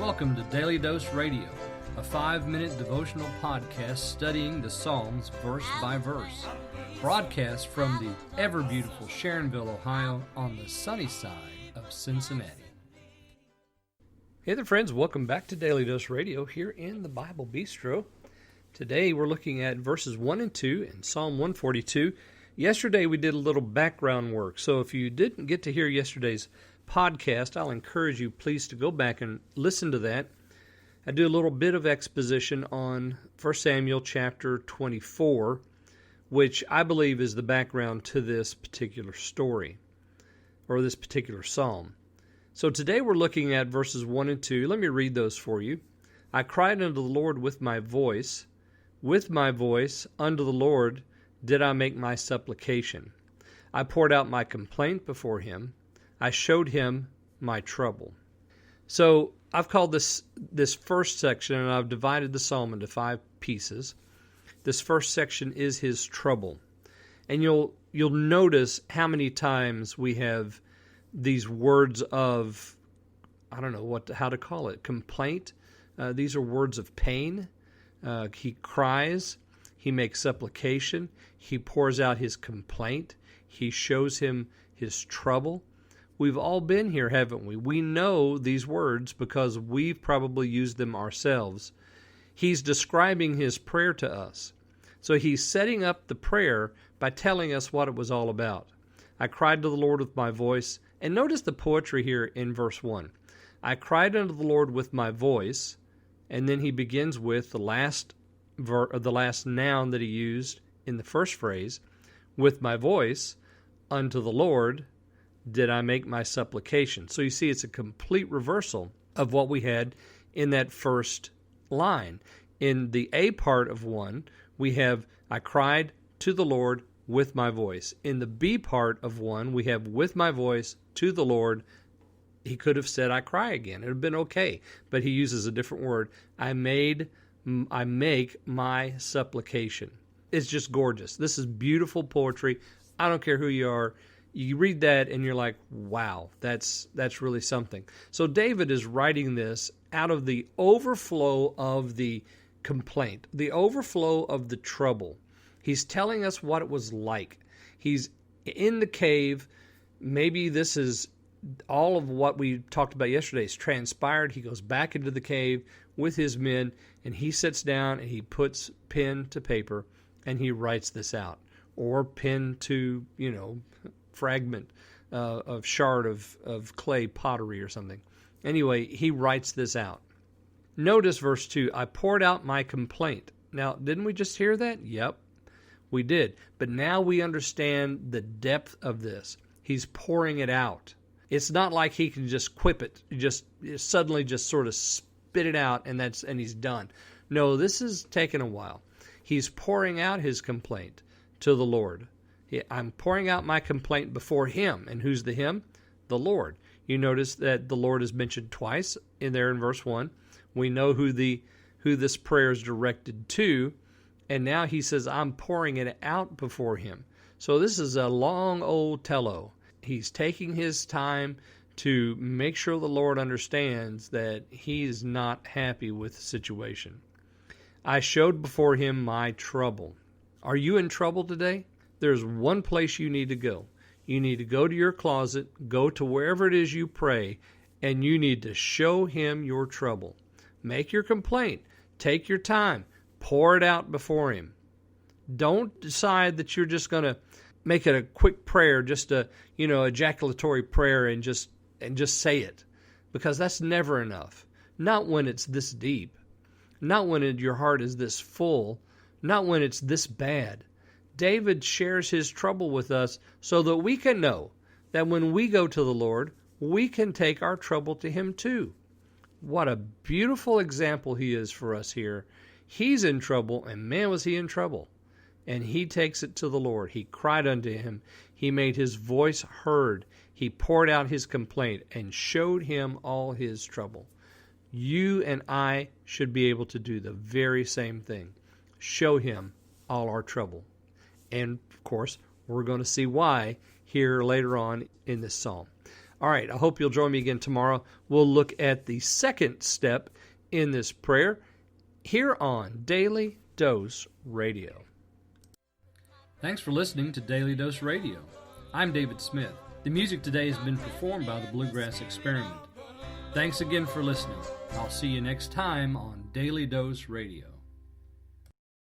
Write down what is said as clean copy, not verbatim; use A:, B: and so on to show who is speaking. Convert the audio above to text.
A: Welcome to Daily Dose Radio, a 5-minute devotional podcast studying the Psalms verse by verse. Broadcast from the ever-beautiful Sharonville, Ohio, on the sunny side of Cincinnati. Hey there, friends. Welcome back to Daily Dose Radio here in the Bible Bistro. Today we're looking at verses 1 and 2 in Psalm 142. Yesterday we did a little background work, so if you didn't get to hear yesterday's podcast, I'll encourage you please to go back and listen to that. I do a little bit of exposition on 1 Samuel chapter 24, which I believe is the background to this particular story, or this particular psalm. So today we're looking at verses 1 and 2. Let me read those for you. I cried unto the Lord with my voice unto the Lord did I make my supplication. I poured out my complaint before him. I showed him my trouble. So I've called this first section, and I've divided the psalm into 5 pieces. This first section is his trouble. And you'll notice how many times we have these words of, I don't know how to call it, complaint. These are words of pain. He cries. He makes supplication. He pours out his complaint. He shows him his trouble. We've all been here, haven't we? We know these words because we've probably used them ourselves. He's describing his prayer to us. So he's setting up the prayer by telling us what it was all about. I cried to the Lord with my voice. And notice the poetry here in verse 1. I cried unto the Lord with my voice. And then he begins with the last noun that he used in the first phrase. With my voice unto the Lord did I make my supplication. So you see, it's a complete reversal of what we had in that first line. In the A part of 1, we have, I cried to the Lord with my voice. In the B part of 1, we have, with my voice to the Lord. He could have said, I cry again. It would have been okay. But he uses a different word. I make my supplication. It's just gorgeous. This is beautiful poetry. I don't care who you are. You read that and you're like, wow, that's really something. So David is writing this out of the overflow of the complaint, the overflow of the trouble. He's telling us what it was like. He's in the cave. Maybe this is all of what we talked about yesterday is transpired. He goes back into the cave with his men, and he sits down and he puts pen to paper and he writes this out. Or pen to, fragment of shard of clay pottery or something. Anyway, he writes this out. Notice verse 2, I poured out my complaint. Now, didn't we just hear that? Yep, we did. But now we understand the depth of this. He's pouring it out. It's not like he can just quip it, just suddenly just sort of spit it out and he's done. No, this is taking a while. He's pouring out his complaint to the Lord. I'm pouring out my complaint before him. And who's the him? The Lord. You notice that the Lord is mentioned twice in verse 1. We know who this prayer is directed to. And now he says, I'm pouring it out before him. So this is a long old tello. He's taking his time to make sure the Lord understands that he's not happy with the situation. I showed before him my trouble. Are you in trouble today? There's one place you need to go. You need to go to your closet, go to wherever it is you pray, and you need to show him your trouble. Make your complaint. Take your time. Pour it out before him. Don't decide that you're just going to make it a quick prayer, just a, ejaculatory prayer and just say it, because that's never enough. Not when it's this deep. Not when your heart is this full. Not when it's this bad. David shares his trouble with us so that we can know that when we go to the Lord, we can take our trouble to him too. What a beautiful example he is for us here. He's in trouble, and man, was he in trouble. And he takes it to the Lord. He cried unto him. He made his voice heard. He poured out his complaint and showed him all his trouble. You and I should be able to do the very same thing. Show him all our trouble. And, of course, we're going to see why here later on in this psalm. All right, I hope you'll join me again tomorrow. We'll look at the second step in this prayer here on Daily Dose Radio. Thanks for listening to Daily Dose Radio. I'm David Smith. The music today has been performed by the Bluegrass Experiment. Thanks again for listening. I'll see you next time on Daily Dose Radio.